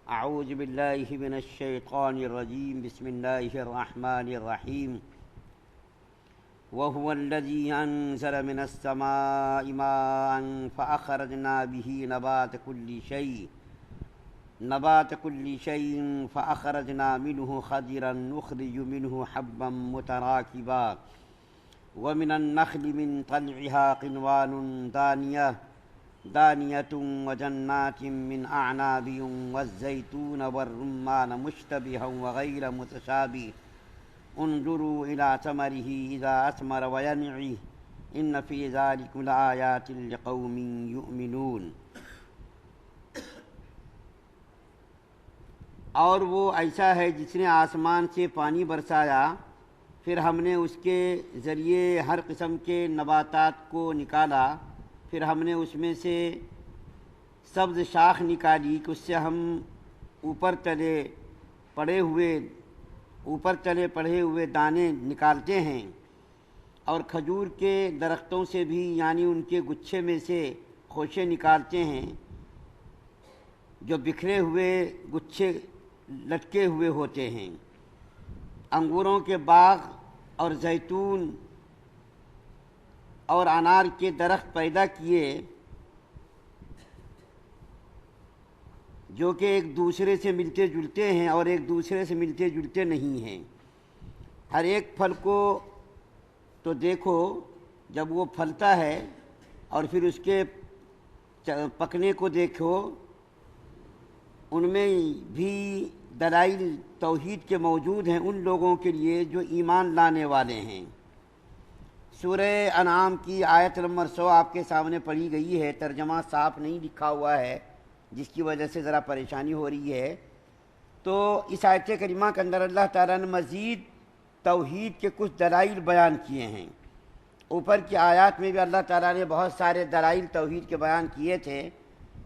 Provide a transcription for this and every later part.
اعوذ باللہ من الشیطان الرجیم بسم اللہ الرحمن الرحیم وهو الذي أنزل من السماء ماء فأخرجنا به نبات كل شيء فأخرجنا منه خضرا نخرج منه حبا متراكبا ومن النخل من طلعها قنوان دانية وجنات من أعناب والزيتون والرمان مشتبها وغير متشابه انظروا إلى ثمره إذا أثمر وينعه إن في ذلك لآيات لقوم يؤمنون۔ اور وہ ایسا ہے جس نے آسمان سے پانی برسایا، پھر ہم نے اس کے ذریعے ہر قسم کے نباتات کو نکالا، پھر ہم نے اس میں سے سبز شاخ نکالی کہ اس سے ہم اوپر تلے پڑے ہوئے دانے نکالتے ہیں، اور کھجور کے درختوں سے بھی یعنی ان کے گچھے میں سے خوشے نکالتے ہیں جو بکھرے ہوئے گچھے لٹکے ہوئے ہوتے ہیں۔ انگوروں کے باغ اور زیتون اور انار کے درخت پیدا کیے جو کہ ایک دوسرے سے ملتے جلتے ہیں اور ایک دوسرے سے ملتے جلتے نہیں ہیں۔ ہر ایک پھل کو تو دیکھو جب وہ پھلتا ہے، اور پھر اس کے پکنے کو دیکھو، ان میں بھی دلائل توحید کے موجود ہیں ان لوگوں کے لیے جو ایمان لانے والے ہیں۔ سورہ انعام کی آیت نمبر 100 آپ کے سامنے پڑھی گئی ہے، ترجمہ صاف نہیں لکھا ہوا ہے جس کی وجہ سے ذرا پریشانی ہو رہی ہے۔ تو اس آیت کریمہ کے اندر اللہ تعالیٰ نے مزید توحید کے کچھ دلائل بیان کیے ہیں۔ اوپر کی آیات میں بھی اللہ تعالیٰ نے بہت سارے دلائل توحید کے بیان کیے تھے،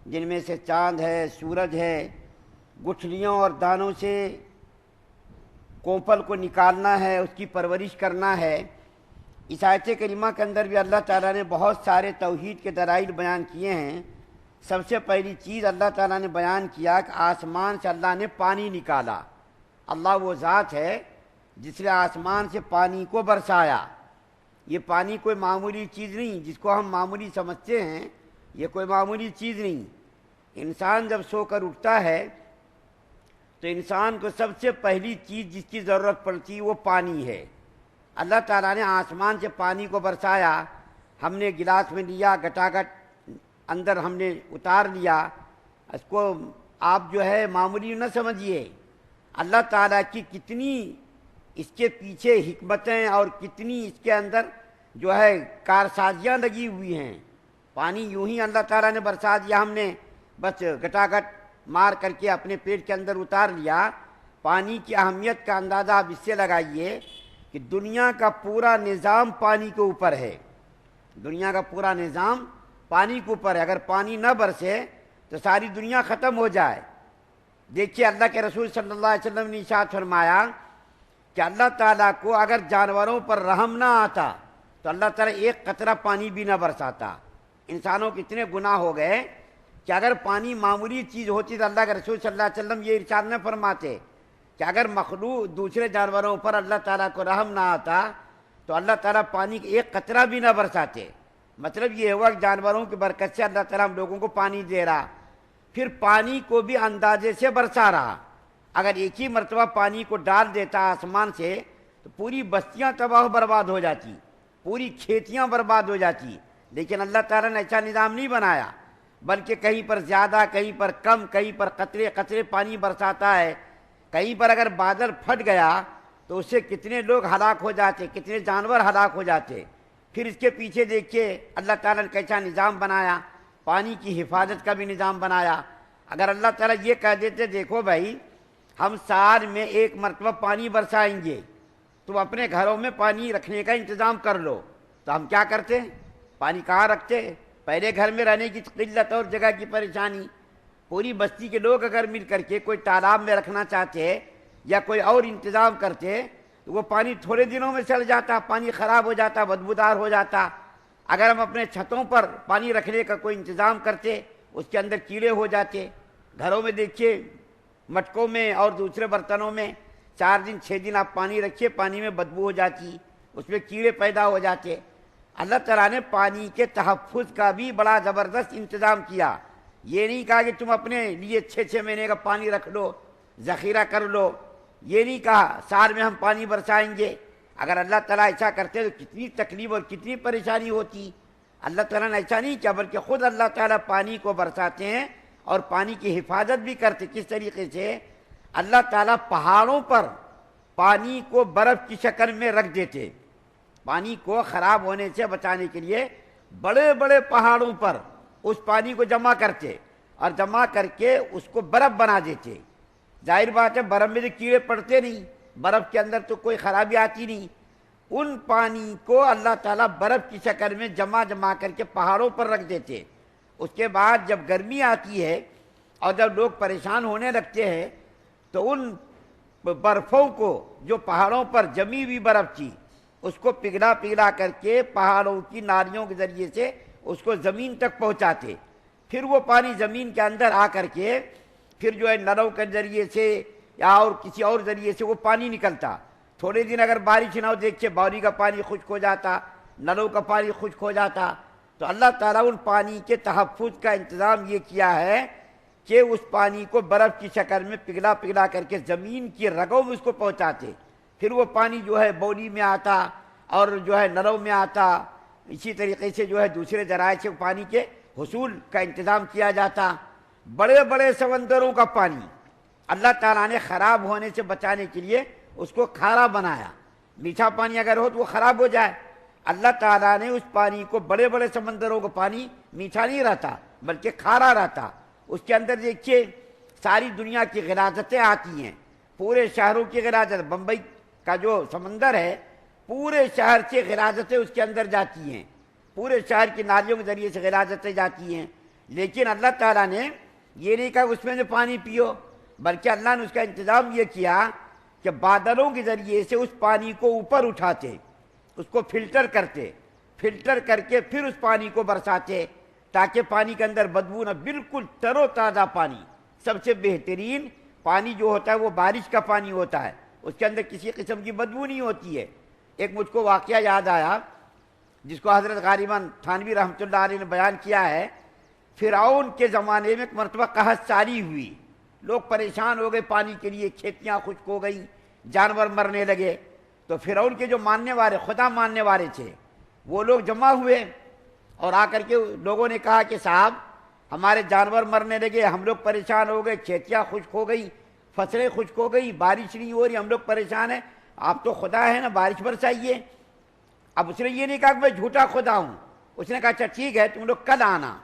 جن میں سے چاند ہے، سورج ہے، گٹھلیوں اور دانوں سے کونپل کو نکالنا ہے، اس کی پرورش کرنا ہے۔ اس آیت کریمہ کے اندر بھی اللہ تعالیٰ نے بہت سارے توحید کے دلائل بیان کیے ہیں۔ سب سے پہلی چیز اللہ تعالیٰ نے بیان کیا کہ آسمان سے اللہ نے پانی نکالا۔ اللہ وہ ذات ہے جس نے آسمان سے پانی کو برسایا۔ یہ پانی کوئی معمولی چیز نہیں جس کو ہم معمولی سمجھتے ہیں، یہ کوئی معمولی چیز نہیں۔ انسان جب سو کر اٹھتا ہے تو انسان کو سب سے پہلی چیز جس کی ضرورت پڑتی ہے وہ پانی ہے۔ اللہ تعالیٰ نے آسمان سے پانی کو برسایا، ہم نے گلاس میں لیا، گٹاگٹ اندر ہم نے اتار لیا۔ اس کو آپ جو ہے معمولی نہ سمجھیے، اللہ تعالیٰ کی کتنی اس کے پیچھے حکمتیں اور کتنی اس کے اندر جو ہے کارسازیاں لگی ہوئی ہیں۔ پانی یوں ہی اللہ تعالیٰ نے برسا دیا، ہم نے بس گٹاگٹ مار کر کے اپنے پیٹ کے اندر اتار لیا۔ پانی کی اہمیت کا اندازہ آپ اس سے لگائیے کہ دنیا کا پورا نظام پانی کے اوپر ہے۔ دنیا کا پورا نظام پانی کے اوپر ہے۔ اگر پانی نہ برسے تو ساری دنیا ختم ہو جائے۔ دیکھیے اللہ کے رسول صلی اللہ علیہ وسلم نے ارشاد فرمایا کہ اللہ تعالیٰ کو اگر جانوروں پر رحم نہ آتا تو اللہ تعالیٰ ایک قطرہ پانی بھی نہ برساتا۔ انسانوں کے اتنے گناہ ہو گئے کہ اگر پانی معمولی چیز ہوتی تو اللہ کے رسول صلی اللہ علیہ وسلم یہ ارشاد نہ فرماتے کہ اگر مخلوق دوسرے جانوروں پر اللہ تعالیٰ کو رحم نہ آتا تو اللہ تعالیٰ پانی کا ایک قطرہ بھی نہ برساتے۔ مطلب یہ ہوا کہ جانوروں کی برکت سے اللہ تعالیٰ ہم لوگوں کو پانی دے رہا، پھر پانی کو بھی اندازے سے برسا رہا۔ اگر ایک ہی مرتبہ پانی کو ڈال دیتا آسمان سے تو پوری بستیاں تباہ و برباد ہو جاتی، پوری کھیتیاں برباد ہو جاتی۔ لیکن اللہ تعالیٰ نے ایسا نظام نہیں بنایا، بلکہ کہیں پر زیادہ، کہیں پر کم، کہیں پر قطرے قطرے پانی برساتا ہے۔ کہیں پر اگر بادل پھٹ گیا تو اس سے کتنے لوگ ہلاک ہو جاتے، کتنے جانور ہلاک ہو جاتے۔ پھر اس کے پیچھے دیکھیے اللہ تعالیٰ نے کیسا نظام بنایا، پانی کی حفاظت کا بھی نظام بنایا۔ اگر اللہ تعالیٰ یہ کہہ دیتے دیکھو بھائی ہم سال میں ایک مرتبہ پانی برسائیں گے، تم اپنے گھروں میں پانی رکھنے کا انتظام کر لو، تو ہم کیا کرتے؟ پانی کہاں رکھتے؟ پہلے گھر میں رہنے کی قلت اور جگہ کی پریشانی، پوری بستی کے لوگ اگر مل کر کے کوئی تالاب میں رکھنا چاہتے یا کوئی اور انتظام کرتے تو وہ پانی تھوڑے دنوں میں چل جاتا، پانی خراب ہو جاتا، بدبودار ہو جاتا۔ اگر ہم اپنے چھتوں پر پانی رکھنے کا کوئی انتظام کرتے اس کے اندر کیڑے ہو جاتے۔ گھروں میں دیکھیے مٹکوں میں اور دوسرے برتنوں میں 4 دن 6 دن آپ پانی رکھیے، پانی میں بدبو ہو جاتی، اس میں کیڑے پیدا ہو جاتے۔ اللہ تعالیٰ نے پانی کے تحفظ کا بھی بڑا زبردست انتظام کیا۔ یہ نہیں کہا کہ تم اپنے لیے 6 مہینے کا پانی رکھ لو، ذخیرہ کر لو، یہ نہیں کہا سال میں ہم پانی برسائیں گے۔ اگر اللہ تعالیٰ ایسا کرتے تو کتنی تکلیف اور کتنی پریشانی ہوتی۔ اللہ تعالیٰ نے ایسا نہیں کیا، بلکہ خود اللہ تعالیٰ پانی کو برساتے ہیں اور پانی کی حفاظت بھی کرتے۔ کس طریقے سے؟ اللہ تعالیٰ پہاڑوں پر پانی کو برف کی شکل میں رکھ دیتے، پانی کو خراب ہونے سے بچانے کے لیے بڑے بڑے پہاڑوں پر اس پانی کو جمع کرتے اور جمع کر کے اس کو برف بنا دیتے۔ ظاہر بات ہے برف میں تو کیڑے پڑتے نہیں، برف کے اندر تو کوئی خرابی آتی نہیں۔ ان پانی کو اللہ تعالیٰ برف کی شکل میں جمع کر کے پہاڑوں پر رکھ دیتے۔ اس کے بعد جب گرمی آتی ہے اور جب لوگ پریشان ہونے لگتے ہیں تو ان برفوں کو جو پہاڑوں پر جمی ہوئی برف تھی اس کو پگھلا کر کے پہاڑوں کی نالیوں کے ذریعے سے اس کو زمین تک پہنچاتے۔ پھر وہ پانی زمین کے اندر آ کر کے پھر جو ہے نلوں کے ذریعے سے یا اور کسی اور ذریعے سے وہ پانی نکلتا۔ تھوڑے دن اگر بارش نہ ہو، دیکھتے باوری کا پانی خشک ہو جاتا، نلوں کا پانی خشک ہو جاتا۔ تو اللہ تعالیٰ ان پانی کے تحفظ کا انتظام یہ کیا ہے کہ اس پانی کو برف کی شکل میں پگھلا کر کے زمین کی رگوں میں اس کو پہنچاتے۔ پھر وہ پانی جو ہے بولی میں آتا اور جو ہے نلوں میں آتا۔ اسی طریقے سے جو ہے دوسرے ذرائع سے پانی کے حصول کا انتظام کیا جاتا۔ بڑے بڑے سمندروں کا پانی اللہ تعالیٰ نے خراب ہونے سے بچانے کے لیے اس کو کھارا بنایا۔ میٹھا پانی اگر ہو تو وہ خراب ہو جائے، اللہ تعالیٰ نے اس پانی کو، بڑے بڑے سمندروں کا پانی میٹھا نہیں رہتا بلکہ کھارا رہتا۔ اس کے اندر دیکھیے ساری دنیا کی غلاظتیں آتی ہیں، پورے شہروں کی غلاظت، بمبئی کا جو سمندر ہے پورے شہر سے غلاظتیں اس کے اندر جاتی ہیں، پورے شہر کی نالیوں کے ذریعے سے غلاظتیں جاتی ہیں۔ لیکن اللہ تعالیٰ نے یہ نہیں کہا اس میں سے پانی پیو، بلکہ اللہ نے اس کا انتظام یہ کیا کہ بادلوں کے ذریعے سے اس پانی کو اوپر اٹھاتے، اس کو فلٹر کرتے، فلٹر کر کے پھر اس پانی کو برساتے تاکہ پانی کے اندر بدبو نہ، بالکل تر و تازہ پانی۔ سب سے بہترین پانی جو ہوتا ہے وہ بارش کا پانی ہوتا ہے، اس کے اندر کسی قسم کی بدبو نہیں ہوتی ہے۔ ایک مجھ کو واقعہ یاد آیا جس کو حضرت غالباً تھانوی رحمۃ اللہ علیہ نے بیان کیا ہے۔ فرعون کے زمانے میں ایک مرتبہ قحط ساری ہوئی، لوگ پریشان ہو گئے پانی کے لیے، کھیتیاں خشک ہو گئی، جانور مرنے لگے۔ تو فرعون کے جو ماننے والے، خدا ماننے والے تھے، وہ لوگ جمع ہوئے اور آ کر کے لوگوں نے کہا کہ صاحب ہمارے جانور مرنے لگے، ہم لوگ پریشان ہو گئے، کھیتیاں خشک ہو گئی، فصلیں خشک ہو گئی، بارش نہیں ہو رہی، ہم لوگ پریشان ہیں، آپ تو خدا ہے نا، بارش برسائیے۔ اب اس نے یہ نہیں کہا کہ میں جھوٹا خدا ہوں، اس نے کہا اچھا ٹھیک ہے تم لوگ کل آنا،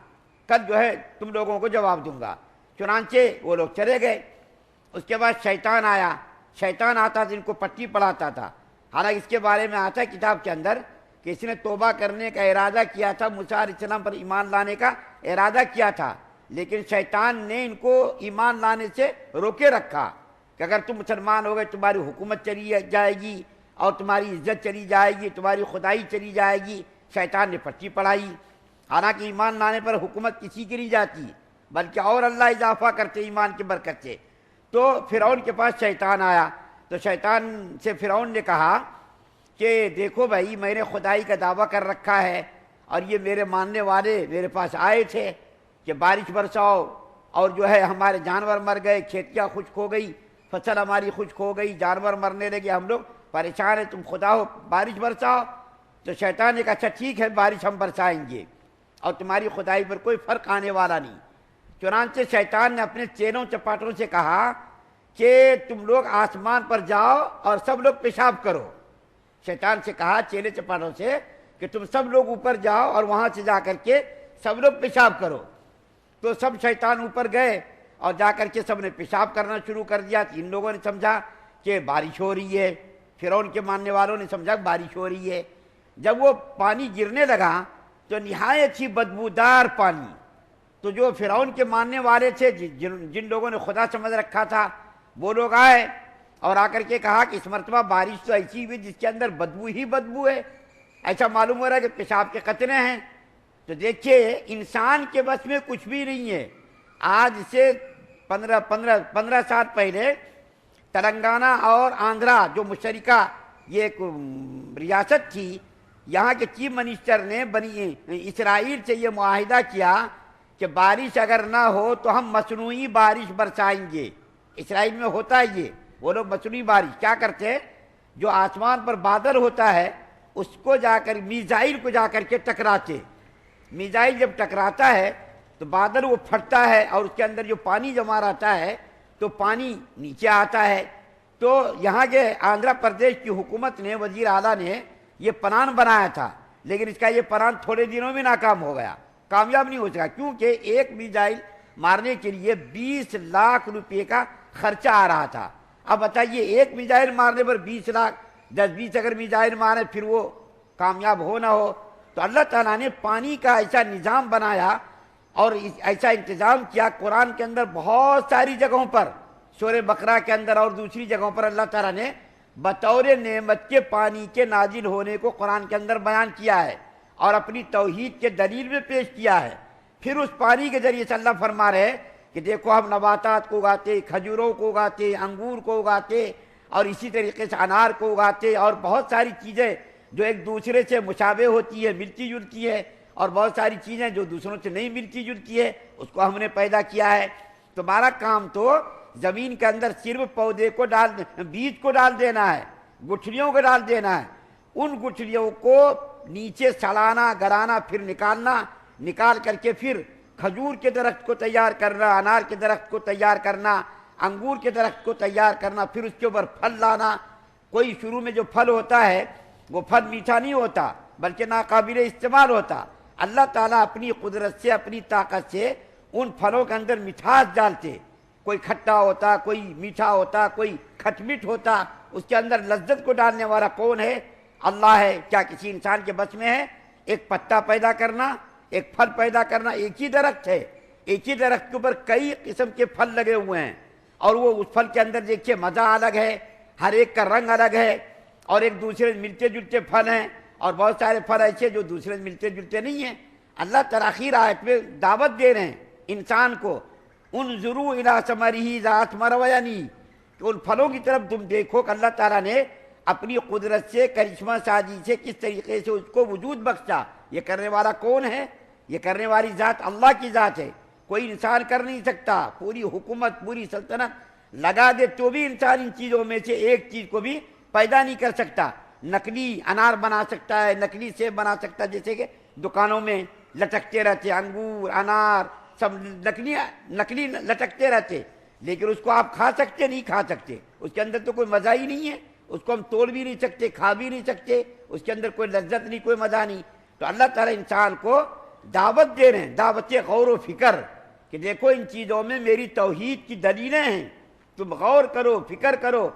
کل جو ہے تم لوگوں کو جواب دوں گا۔ چنانچہ وہ لوگ چلے گئے۔ اس کے بعد شیطان آیا، شیطان آتا جن کو پٹی پڑھاتا تھا۔ حالانکہ اس کے بارے میں آتا ہے کتاب کے اندر کہ اس نے توبہ کرنے کا ارادہ کیا تھا، موسیٰ علیہ السلام پر ایمان لانے کا ارادہ کیا تھا، لیکن شیطان نے ان کو ایمان لانے سے روکے رکھا کہ اگر تم مسلمان ہو گئے تمہاری حکومت چلی جائے گی اور تمہاری عزت چلی جائے گی، تمہاری خدائی چلی جائے گی۔ شیطان نے پٹی پڑھائی، حالانکہ ایمان لانے پر حکومت کسی کی نہیں جاتی بلکہ اور اللہ اضافہ کرتے ایمان کی برکت سے۔ تو فرعون کے پاس شیطان آیا تو شیطان سے فرعون نے کہا کہ دیکھو بھائی میں نے خدائی کا دعویٰ کر رکھا ہے اور یہ میرے ماننے والے میرے پاس آئے تھے کہ بارش برساؤ، اور جو ہے ہمارے جانور مر گئے، کھیتیاں خشک ہو گئی، فصل ہماری خشک ہو گئی، جانور مرنے لگے، ہم لوگ پریشان ہیں، تم خدا ہو بارش برساؤ۔ تو شیطان نے کہا اچھا ٹھیک ہے بارش ہم برسائیں گے اور تمہاری خدائی پر کوئی فرق آنے والا نہیں۔ چنانچہ شیطان نے اپنے چیلوں چپاٹوں سے کہا کہ تم لوگ آسمان پر جاؤ اور سب لوگ پیشاب کرو۔ شیطان سے کہا چیلے چپاٹوں سے کہ تم سب لوگ اوپر جاؤ اور وہاں سے جا کر کے سب لوگ پیشاب کرو۔ تو سب شیطان اوپر گئے اور جا کر کے سب نے پیشاب کرنا شروع کر دیا۔ ان لوگوں نے سمجھا کہ بارش ہو رہی ہے، فرعون کے ماننے والوں نے سمجھا کہ بارش ہو رہی ہے۔ جب وہ پانی گرنے لگا تو نہایت ہی بدبودار پانی، تو جو فرعون کے ماننے والے تھے، جن لوگوں نے خدا سمجھ رکھا تھا، وہ لوگ آئے اور آ کر کے کہا کہ اس مرتبہ بارش تو ایسی ہوئی جس کے اندر بدبو ہی بدبو ہے، ایسا معلوم ہو رہا ہے کہ پیشاب کے قطرے ہیں۔ تو دیکھیے انسان کے بس میں کچھ بھی نہیں ہے۔ آج سے 15 سال پہلے تلنگانہ اور آندھرا جو مشترکہ یہ ایک ریاست تھی، یہاں کے چیف منسٹر نے بنی اسرائیل سے یہ معاہدہ کیا کہ بارش اگر نہ ہو تو ہم مصنوعی بارش برسائیں گے۔ اسرائیل میں ہوتا ہے یہ، وہ لوگ مصنوعی بارش کیا کرتے ہیں، جو آسمان پر بادل ہوتا ہے اس کو جا کر میزائل کو جا کر کے ٹکراتے، میزائل جب ٹکراتا ہے تو بادل وہ پھٹتا ہے اور اس کے اندر جو پانی جمع رہتا ہے تو پانی نیچے آتا ہے۔ تو یہاں کے آندھرا پردیش کی حکومت نے، وزیر اعلیٰ نے یہ پلان بنایا تھا، لیکن اس کا یہ پلان تھوڑے دنوں میں ناکام ہو گیا، کامیاب نہیں ہو سکا، کیونکہ ایک میزائل مارنے کے لیے 20 لاکھ روپے کا خرچہ آ رہا تھا۔ اب بتائیے ایک میزائل مارنے پر 20 لاکھ، 10-20 اگر میزائل مارے پھر وہ کامیاب ہو نہ ہو، تو اللہ تعالیٰ نے پانی کا ایسا نظام بنایا اور ایسا انتظام کیا۔ قرآن کے اندر بہت ساری جگہوں پر، سورہ بقرہ کے اندر اور دوسری جگہوں پر اللہ تعالیٰ نے بطور نعمت کے پانی کے نازل ہونے کو قرآن کے اندر بیان کیا ہے اور اپنی توحید کے دلیل میں پیش کیا ہے۔ پھر اس پانی کے ذریعے سے اللہ فرما رہے ہیں کہ دیکھو ہم نباتات کو اگاتے، کھجوروں کو اگاتے، انگور کو اگاتے اور اسی طریقے سے انار کو اگاتے اور بہت ساری چیزیں جو ایک دوسرے سے مشابہ ہوتی ہے، ملتی جلتی ہے، اور بہت ساری چیزیں جو دوسروں سے نہیں ملتی جلتی ہے اس کو ہم نے پیدا کیا ہے۔ تمہارا کام تو زمین کے اندر صرف پودے کو بیج کو ڈال دینا ہے، گٹھلیوں کو ڈال دینا ہے، ان گٹھلیوں کو نیچے سڑانا، گرانا، پھر نکالنا، نکال کر کے پھر کھجور کے درخت کو تیار کرنا، انار کے درخت کو تیار کرنا، انگور کے درخت کو تیار کرنا، پھر اس کے اوپر پھل لانا۔ کوئی شروع میں جو پھل ہوتا ہے وہ پھل میٹھا نہیں ہوتا بلکہ ناقابل استعمال ہوتا۔ اللہ تعالیٰ اپنی قدرت سے، اپنی طاقت سے ان پھلوں کے اندر مٹھاس ڈالتے، کوئی کھٹا ہوتا، کوئی میٹھا ہوتا، کوئی کھٹ میٹھ ہوتا، اس کے اندر لذت کو ڈالنے والا کون ہے؟ اللہ ہے۔ کیا کسی انسان کے بس میں ہے ایک پتا پیدا کرنا، ایک پھل پیدا کرنا؟ ایک ہی درخت ہے، ایک ہی درخت کے اوپر کئی قسم کے پھل لگے ہوئے ہیں، اور وہ اس پھل کے اندر دیکھیے مزہ الگ ہے، ہر ایک کا رنگ الگ ہے، اور ایک دوسرے سے ملتے جلتے پھل ہیں، اور بہت سارے پھل ایسے جو دوسرے سے ملتے جلتے نہیں ہیں۔ اللہ تراخیر آیت میں دعوت دے رہے ہیں انسان کو، انظروا الی ثمرہ اذا اثمر وینی، کہ ان پھلوں کی طرف تم دیکھو کہ اللہ تعالیٰ نے اپنی قدرت سے، کرشمہ سازی سے کس طریقے سے اس کو وجود بخشا۔ یہ کرنے والا کون ہے؟ یہ کرنے والی ذات اللہ کی ذات ہے، کوئی انسان کر نہیں سکتا۔ پوری حکومت، پوری سلطنت لگا دے تو بھی انسان ان چیزوں میں سے ایک چیز کو بھی پیدا نہیں کر سکتا۔ نقلی انار بنا سکتا ہے، نقلی سیب بنا سکتا ہے، جیسے کہ دکانوں میں لٹکتے رہتے انگور، انار، سب نقلی لٹکتے رہتے، لیکن اس کو آپ کھا سکتے نہیں کھا سکتے، اس کے اندر تو کوئی مزہ ہی نہیں ہے، اس کو ہم توڑ بھی نہیں سکتے، کھا بھی نہیں سکتے، اس کے اندر کوئی لذت نہیں، کوئی مزہ نہیں۔ تو اللہ تعالیٰ انسان کو دعوت دے رہے ہیں، دعوت غور و فکر، کہ دیکھو ان چیزوں میں میری توحید کی دلیلیں ہیں، تم غور کرو، فکر کرو۔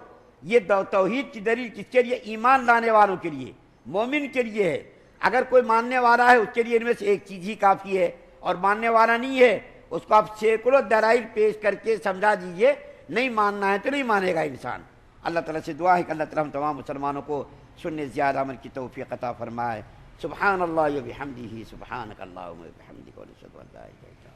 یہ توحید کی دلیل کس کے لیے؟ ایمان لانے والوں کے لیے، مومن کے لیے ہے۔ اگر کوئی ماننے والا ہے اس کے لیے ان میں سے ایک چیز ہی کافی ہے، اور ماننے والا نہیں ہے اس کو آپ سینکڑوں دلائل پیش کر کے سمجھا دیجئے، نہیں ماننا ہے تو نہیں مانے گا انسان۔ اللہ تعالیٰ سے دعا ہے کہ اللہ تعالیٰ ہم تمام مسلمانوں کو سننے زیادہ عمل کی توفیق عطا فرمائے۔ سبحان اللہ و بحمدہ، سبحانک اللہم و بحمدک، ونشہد ان لا الہ الا انت۔